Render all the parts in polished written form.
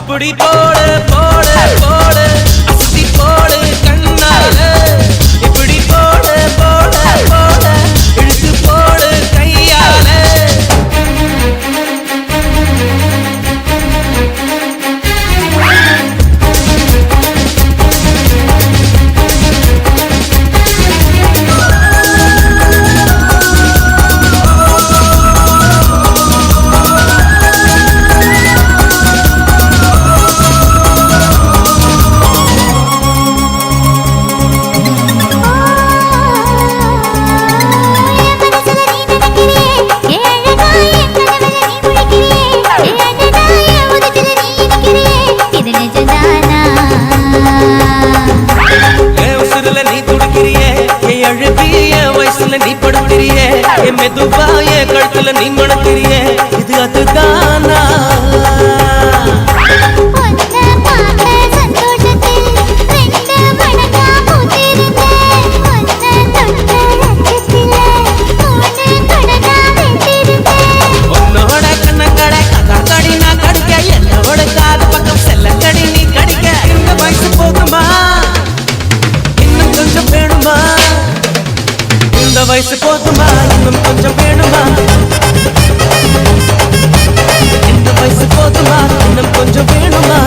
அப்படி போடு போடு போடு அசதி போடு கண்ணால இப்படி போடு போடு போடு இழுத்து போடு கையால நீ படுத்திரியே மெதுவாய கழுத்துல நீ மணக்கிறியே இது அதுதானா உன்னோட கண்ணங்கடை கடி நான் கடிக்க என்னோட காது பக்கம் செல்ல கடி நீ கடிக்க இந்த வயசு போதுமா இன்னும் கொஞ்சம் வேணுமா இந்த வயசு போதுமா இன்னும் கொஞ்சம் வேணுமா இந்த வயசு போதுமா இன்னும் கொஞ்சம் வேணுமா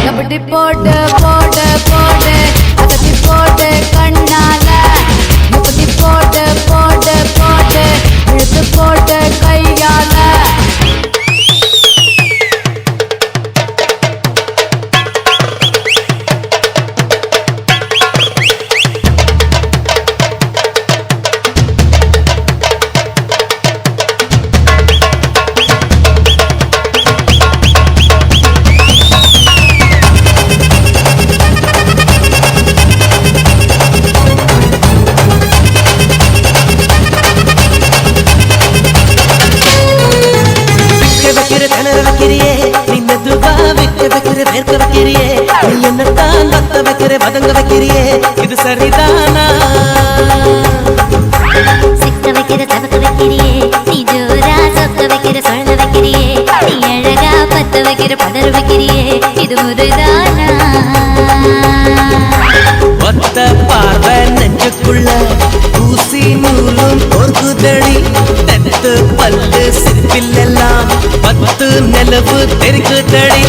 அப்படி போட்டு போட்டு போட்டு அகத்தி போட்டு கண்ணால முப்பத்தி போட்டு போட்டு போட்டு இழுத்து போட்டு கையால வதங்க வைக்கிறியே இது சரிதானா சிக்க வைக்கிற தவக்க வைக்கிறியே நீ ஜோரா சொக்க வைக்கிற சொல்ல வைக்கிறியே நீ அழகா பத்த வைக்கிற பதற வைக்கிறியே இது முருதானா ஒத்த பார்வை நெஞ்சுக்குள்ள ஊசி நூலும் பொறுக்குதடி தெத்து பல்லு சிற்பில் எல்லாம் பத்து நிலவு தெரிக்குதடி